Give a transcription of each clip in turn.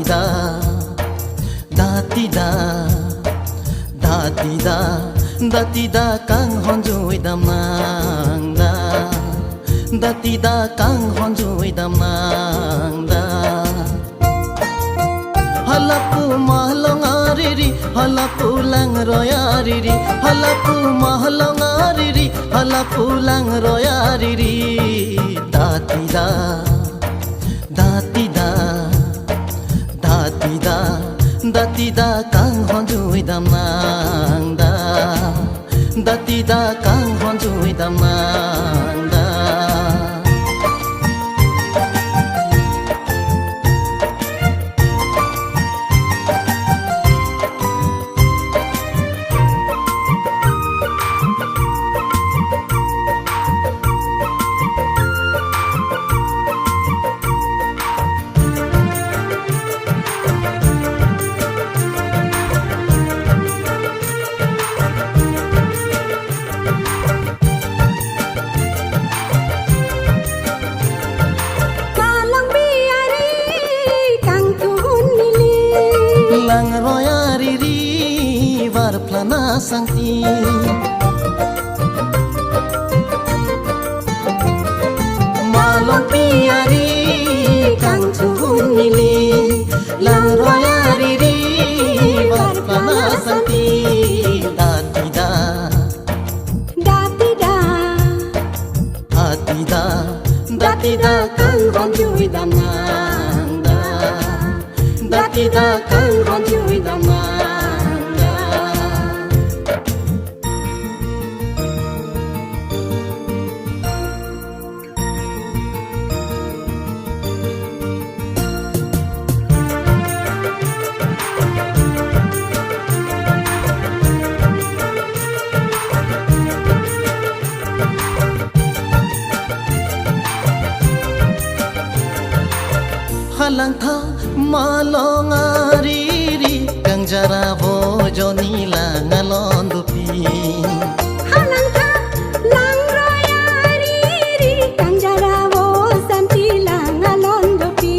datida datida datida datida kang honjui damangda datida kang honjui damangda halapu mahlongariri halapu lang royariri halapu mahlongariri halapu lang royariri datida datida datida datida kang honjui damangda datida kang honjui damangda lang royariri var plana sangti malong piari kang tuhun nili lang royariri var plana sangti datida datida datida datida kang honjui damangda datida kang honjui damangda halang tha malongariri kang jara bojoni langalon dupi halang tha lang royariri kang jara bo santi langalon dupi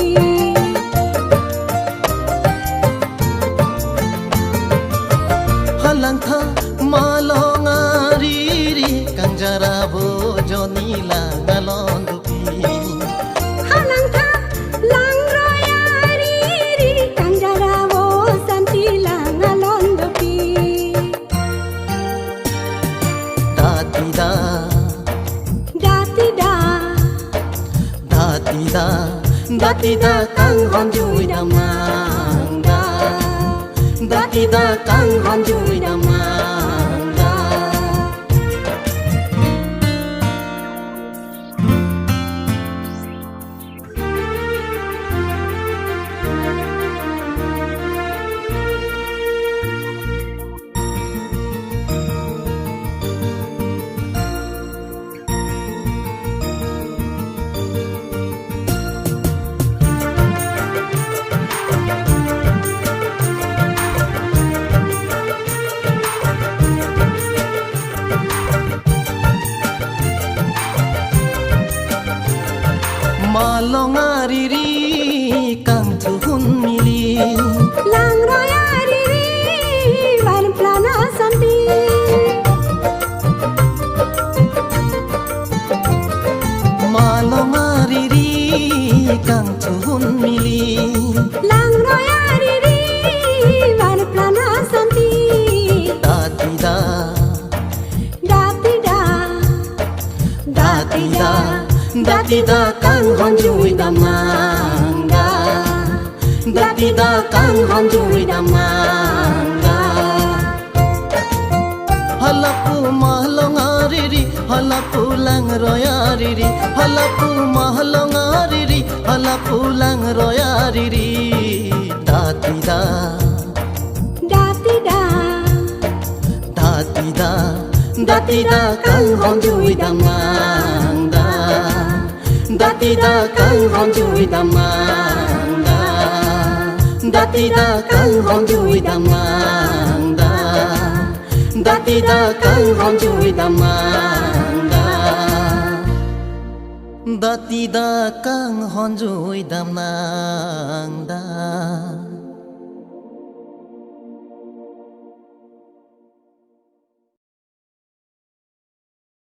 halang tha malongariri kang jara bojoni langalon dupi halang tha lang royariri kang jara bo santi langalon dupi datida datida datida datida kang honjui damangda datida kang honjui damangda malongariri kang tuhun mili lang royariri var plana santi malongariri kang tuhun mili lang royariri var plana santi datida datida datida datida kang honjui damangda datida kang honjui damangda halapu mahlongariri halapu lang royariri halapu mahlongariri halapu lang royariri datida datida datida datida kang honjui damangda datida kang honjui damangda datida kang honjui damangda datida kang honjui damangda datida kang honjui damangda